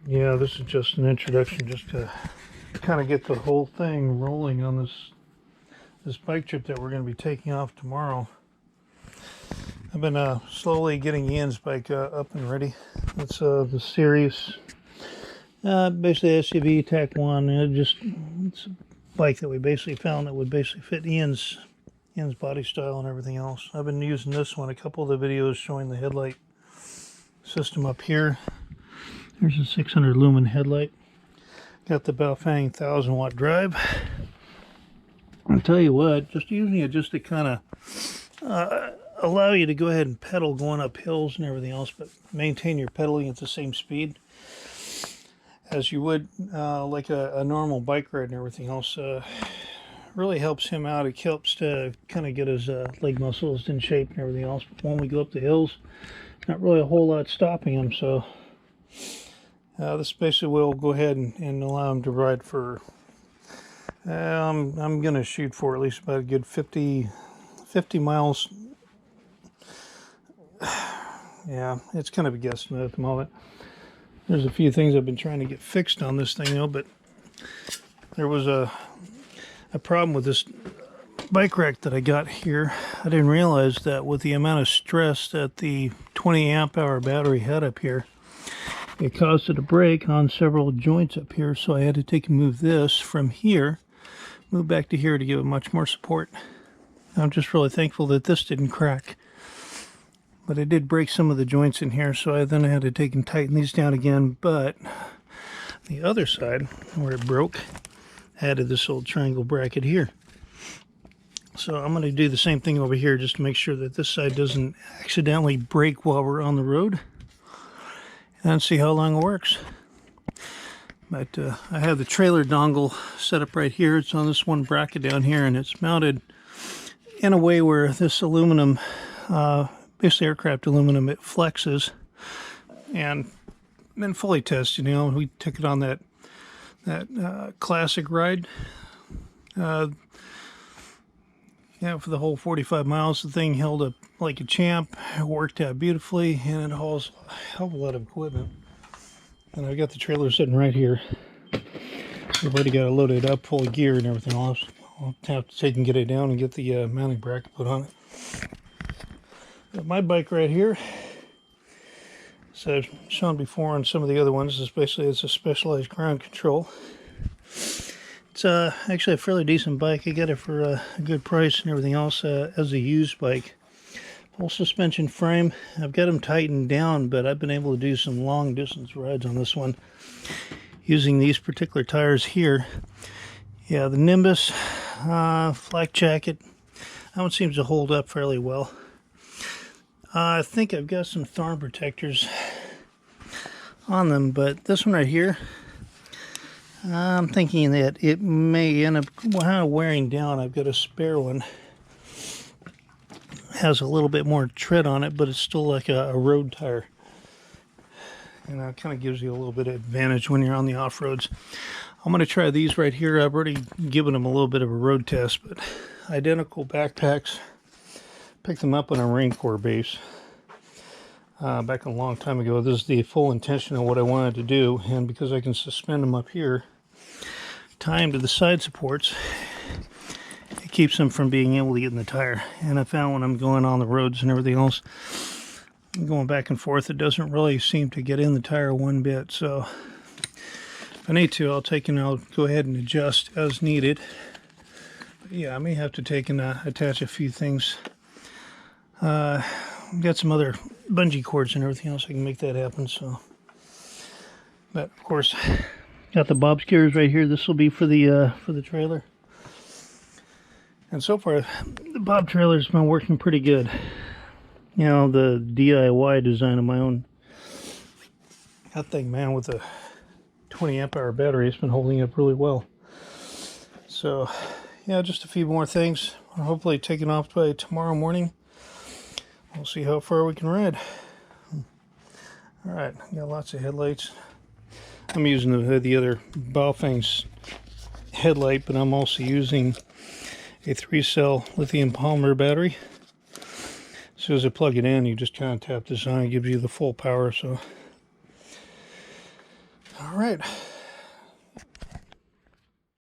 Yeah, this is just an introduction just to kind of get the whole thing rolling on this bike trip that we're going to be taking off tomorrow. I've been slowly getting Ian's bike up and ready. It's the series, basically SUV Tech 1. It's a bike that we basically found that would basically fit Ian's body style and everything else. I've been using this one, a couple of the videos showing the headlight system up here. There's a 600 lumen headlight. Got the Baofeng 1000 watt drive. I'll tell you what, just using it just to kind of allow you to go ahead and pedal going up hills and everything else, but maintain your pedaling at the same speed as you would like a normal bike ride and everything else. Really helps him out. It helps to kind of get his leg muscles in shape and everything else. But when we go up the hills, not really a whole lot stopping him, so this basically will go ahead and allow him to ride for I'm going to shoot for at least about a good 50 miles. Yeah, it's kind of a guesstimate at the moment. There's a few things I've been trying to get fixed on this thing though, but there was a problem with this bike rack that I got here. I didn't realize that with the amount of stress that the 20 amp hour battery had up here, it caused it to break on several joints up here, so I had to take and move this from here, move back to here to give it much more support. I'm just really thankful that this didn't crack, but it did break some of the joints in here, so I had to take and tighten these down again. But the other side where it broke, added this old triangle bracket here. So I'm going to do the same thing over here just to make sure that this side doesn't accidentally break while we're on the road, and see how long it works. But I have the trailer dongle set up right here. It's on this one bracket down here, and it's mounted in a way where this aluminum, basically aircraft aluminum, it flexes. And been fully tested, you know. We took it on that classic ride. Yeah, for the whole 45 miles, the thing held up like a champ. It worked out beautifully, and it hauls a hell of a lot of equipment. And I've got the trailer sitting right here. I've already got it loaded up, full of gear and everything else. I'll have to take and get it down and get the mounting bracket put on it. Got my bike right here. So I've shown before on some of the other ones. It's a specialized ground control. It's actually a fairly decent bike. I got it for a good price and everything else as a used bike. Full suspension frame. I've got them tightened down, but I've been able to do some long distance rides on this one using these particular tires here. Yeah, the Nimbus flak jacket, that one seems to hold up fairly well. I think I've got some thorn protectors on them, but this one right here, I'm thinking that it may end up kind of wearing down. I've got a spare one. It has a little bit more tread on it, but it's still like a road tire. And that kind of gives you a little bit of advantage when you're on the off-roads. I'm going to try these right here. I've already given them a little bit of a road test, but identical backpacks. Picked them up on a Marine Corps base back a long time ago. This is the full intention of what I wanted to do, and because I can suspend them up here, tie them to the side supports, it keeps them from being able to get in the tire. And I found when I'm going on the roads and everything else, I'm going back and forth, it doesn't really seem to get in the tire one bit. So if I need to, I'll go ahead and adjust as needed. But yeah, I may have to take and attach a few things. Got some other bungee cords and everything else. I can make that happen. So, but of course, got the bob skewers right here. This will be for the trailer. And so far, the bob trailer's been working pretty good. You know, the DIY design of my own. That thing, man, with a 20 amp hour battery, it's been holding up really well. So, yeah, just a few more things. I'll hopefully take it off by tomorrow morning. We'll see how far we can ride. Alright, got lots of headlights. I'm using the other Baofeng's headlight, but I'm also using a 3-cell lithium polymer battery. As soon as I plug it in, you just kind of tap this on, it gives you the full power. So All right.